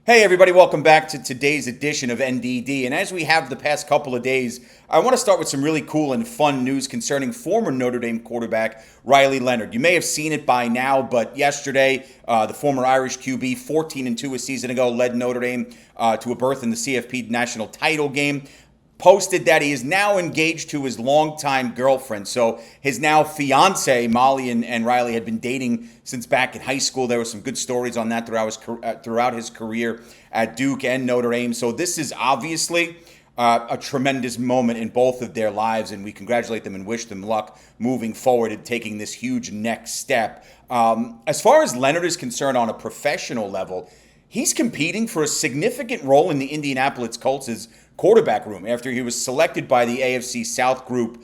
Hey everybody, welcome back to today's edition of NDD. And as we have the past couple of days, I want to start with some really cool and fun news concerning former Notre Dame quarterback Riley Leonard. You may have seen it by now, but yesterday, the former Irish QB, 14-2 a season ago, led Notre Dame to a berth in the CFP national title game. Posted that he is now engaged to his longtime girlfriend. So his now fiance, Molly, and Riley had been dating since back in high school. There were some good stories on that throughout his career at Duke and Notre Dame. So this is obviously a tremendous moment in both of their lives, and we congratulate them and wish them luck moving forward and taking this huge next step. As far as Leonard is concerned on a professional level, he's competing for a significant role in the Indianapolis Colts' quarterback room after he was selected by the AFC South group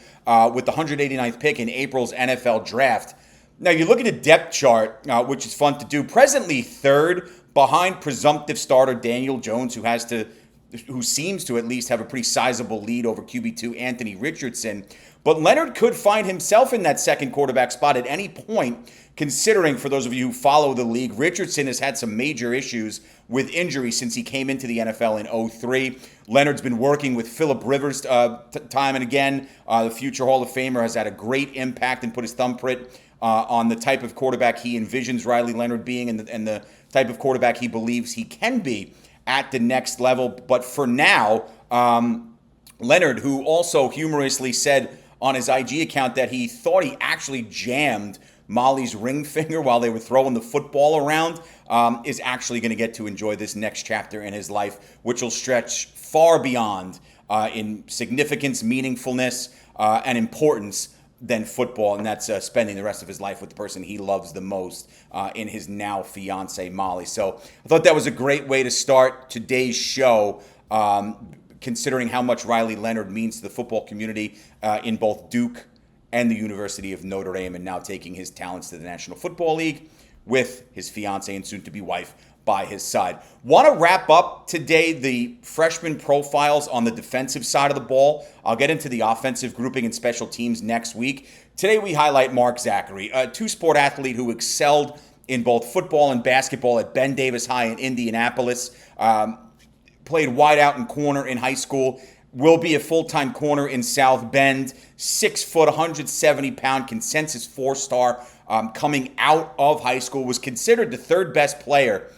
with the 189th pick in April's NFL draft. Now, you look at the depth chart, which is fun to do. Presently third behind presumptive starter Daniel Jones, who seems to at least have a pretty sizable lead over QB2 Anthony Richardson. But Leonard could find himself in that second quarterback spot at any point, considering, for those of you who follow the league, Richardson has had some major issues with injury since he came into the NFL in 2003. Leonard's been working with Phillip Rivers time and again. The future Hall of Famer has had a great impact and put his thumbprint on the type of quarterback he envisions Riley Leonard being and the type of quarterback he believes he can be at the next level. But for now, Leonard, who also humorously said on his IG account that he thought he actually jammed Molly's ring finger while they were throwing the football around, is actually going to get to enjoy this next chapter in his life, which will stretch far beyond in significance, meaningfulness, and importance than football, and that's spending the rest of his life with the person he loves the most in his now fiance Molly. So I thought that was a great way to start today's show, considering how much Riley Leonard means to the football community in both Duke and the University of Notre Dame, and now taking his talents to the National Football League with his fiance and soon-to-be wife by his side. Want to wrap up today the freshman profiles on the defensive side of the ball. I'll get into the offensive grouping and special teams next week. Today we highlight Mark Zachary, a two-sport athlete who excelled in both football and basketball at Ben Davis High in Indianapolis. Played wide out and corner in high school. Will be a full-time corner in South Bend. 6 foot, 170-pound consensus 4-star coming out of high school. Was considered the third best player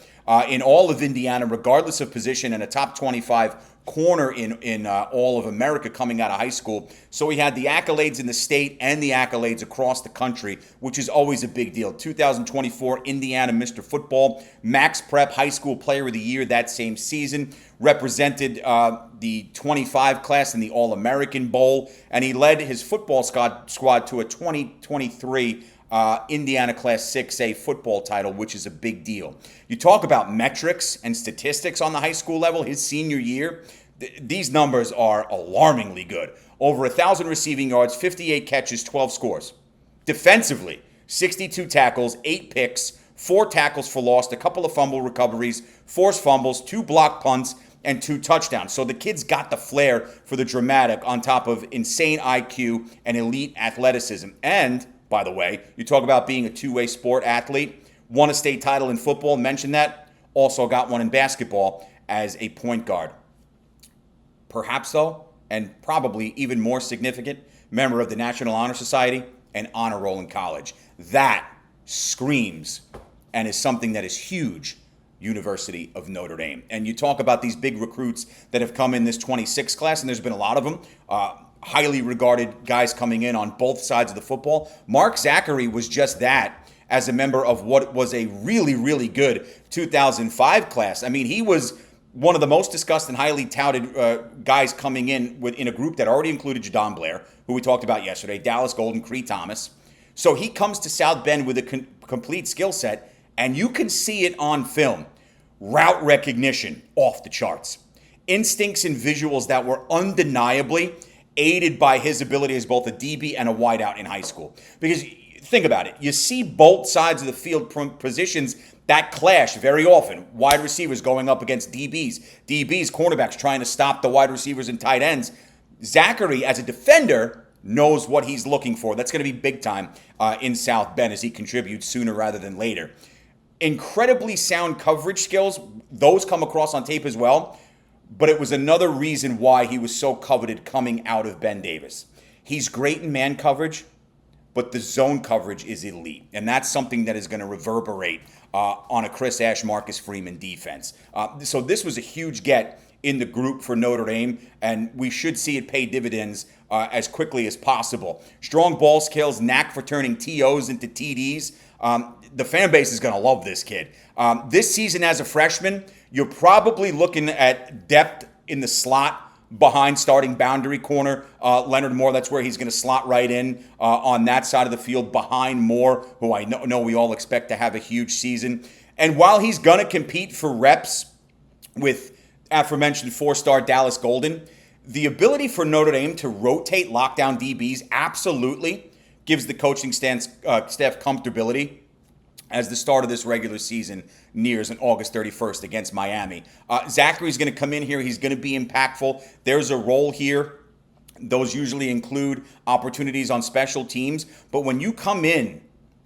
in all of Indiana, regardless of position, and a top 25 corner in all of America coming out of high school. So he had the accolades in the state and the accolades across the country, which is always a big deal. 2024 Indiana Mr. Football, Max Prep High School Player of the Year that same season, represented the 25 class in the All-American Bowl, and he led his football squad to a 2023 Indiana Class 6A football title, which is a big deal. You talk about metrics and statistics on the high school level. His senior year, these numbers are alarmingly good. Over 1,000 receiving yards, 58 catches, 12 scores. Defensively, 62 tackles, 8 picks, 4 tackles for loss, a couple of fumble recoveries, forced fumbles, 2 blocked punts, and 2 touchdowns. So the kid's got the flair for the dramatic on top of insane IQ and elite athleticism. And by the way, you talk about being a two-way sport athlete, won a state title in football, mentioned that, also got one in basketball as a point guard. Perhaps, though, and probably even more significant, member of the National Honor Society and honor roll in college. That screams and is something that is huge, University of Notre Dame. And you talk about these big recruits that have come in this 26 class, and there's been a lot of them, highly regarded guys coming in on both sides of the football. Mark Zachary was just that as a member of what was a really, really good 2005 class. I mean, he was one of the most discussed and highly touted guys coming in in a group that already included Jadon Blair, who we talked about yesterday, Dallas Golden, Cree Thomas. So he comes to South Bend with a complete skill set, and you can see it on film. Route recognition off the charts. Instincts and visuals that were undeniably aided by his ability as both a DB and a wideout in high school. Because think about it. You see both sides of the field positions that clash very often. Wide receivers going up against DBs. DBs, cornerbacks trying to stop the wide receivers and tight ends. Zachary, as a defender, knows what he's looking for. That's going to be big time in South Bend as he contributes sooner rather than later. Incredibly sound coverage skills. Those come across on tape as well. But it was another reason why he was so coveted coming out of Ben Davis. He's great in man coverage, but the zone coverage is elite. And that's something that is going to reverberate on a Chris Ash, Marcus Freeman defense. So this was a huge get in the group for Notre Dame, and we should see it pay dividends as quickly as possible. Strong ball skills, knack for turning TOs into TDs. The fan base is going to love this kid. This season as a freshman, you're probably looking at depth in the slot behind starting boundary corner. Leonard Moore, that's where he's going to slot right in on that side of the field behind Moore, who I know we all expect to have a huge season. And while he's going to compete for reps with aforementioned four-star Dallas Golden, the ability for Notre Dame to rotate lockdown DBs absolutely gives the coaching staff comfortability as the start of this regular season nears on August 31st against Miami. Zachary's going to come in here. He's going to be impactful. There's a role here. Those usually include opportunities on special teams. But when you come in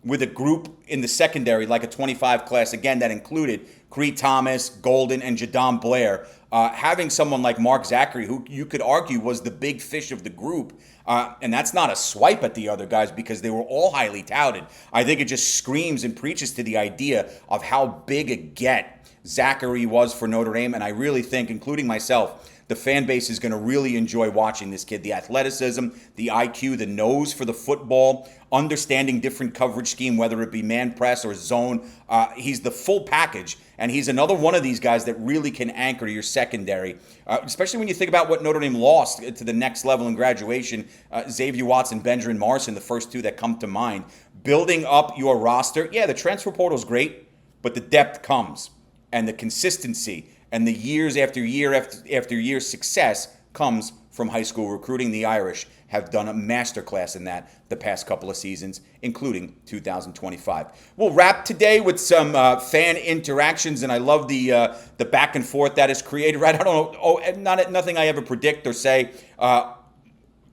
with a group in the secondary, like a 25 class, again, that included Cree Thomas, Golden, and Jadon Blair, having someone like Mark Zachary, who you could argue was the big fish of the group, and that's not a swipe at the other guys because they were all highly touted. I think it just screams and preaches to the idea of how big a get Zachary was for Notre Dame, and I really think, including myself, the fan base is going to really enjoy watching this kid. The athleticism, the IQ, the nose for the football, understanding different coverage scheme, whether it be man press or zone. He's the full package, and he's another one of these guys that really can anchor your secondary, especially when you think about what Notre Dame lost to the next level in graduation. Xavier Watson, Benjamin Morrison, the first two that come to mind. Building up your roster, yeah, the transfer portal is great, but the depth comes, and the consistency and the years after year after year success comes from high school recruiting. The Irish have done a masterclass in that the past couple of seasons, including 2025. We'll wrap today with some fan interactions, and I love the back and forth that is created. Right? I don't know. Nothing I ever predict or say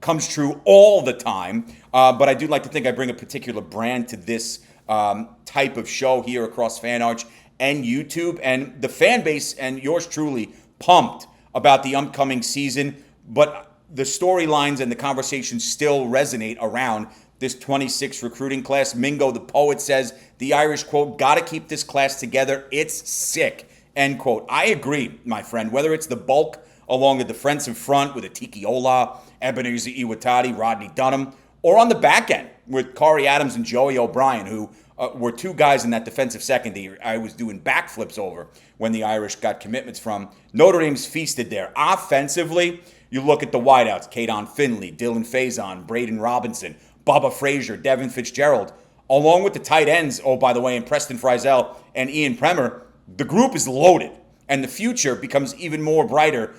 comes true all the time, but I do like to think I bring a particular brand to this type of show here across Fan Arch and YouTube, and the fan base and yours truly pumped about the upcoming season, but the storylines and the conversations still resonate around this 26 recruiting class. Mingo, the poet, says, the Irish, quote, gotta keep this class together. It's sick, end quote. I agree, my friend, whether it's the bulk along the defensive front with Atiki Ola, Ebenezer Iwatani, Rodney Dunham, or on the back end with Corey Adams and Joey O'Brien, who were two guys in that defensive secondary I was doing backflips over when the Irish got commitments from. Notre Dame's feasted there. Offensively, you look at the wideouts, Kadon Finley, Dylan Faison, Braden Robinson, Bubba Frazier, Devin Fitzgerald, along with the tight ends, oh, by the way, and Preston Frizzell and Ian Premer. The group is loaded, and the future becomes even more brighter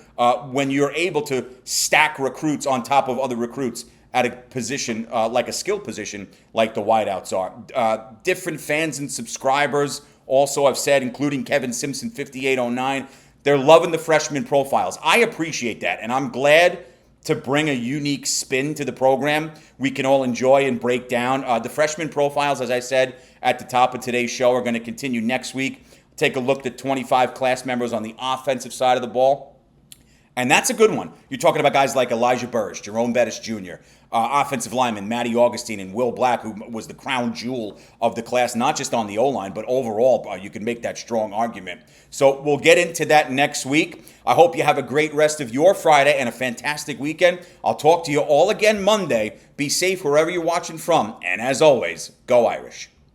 when you're able to stack recruits on top of other recruits at a position like a skill position like the wideouts are. Different fans and subscribers also have said, including Kevin Simpson 5809, they're loving the freshman profiles. I appreciate that, and I'm glad to bring a unique spin to the program we can all enjoy and break down. The freshman profiles, as I said at the top of today's show, are going to continue next week. Take a look at 25 class members on the offensive side of the ball. And that's a good one. You're talking about guys like Elijah Burge, Jerome Bettis Jr., offensive lineman Matty Augustine and Will Black, who was the crown jewel of the class, not just on the O-line, but overall, you can make that strong argument. So we'll get into that next week. I hope you have a great rest of your Friday and a fantastic weekend. I'll talk to you all again Monday. Be safe wherever you're watching from. And as always, go Irish.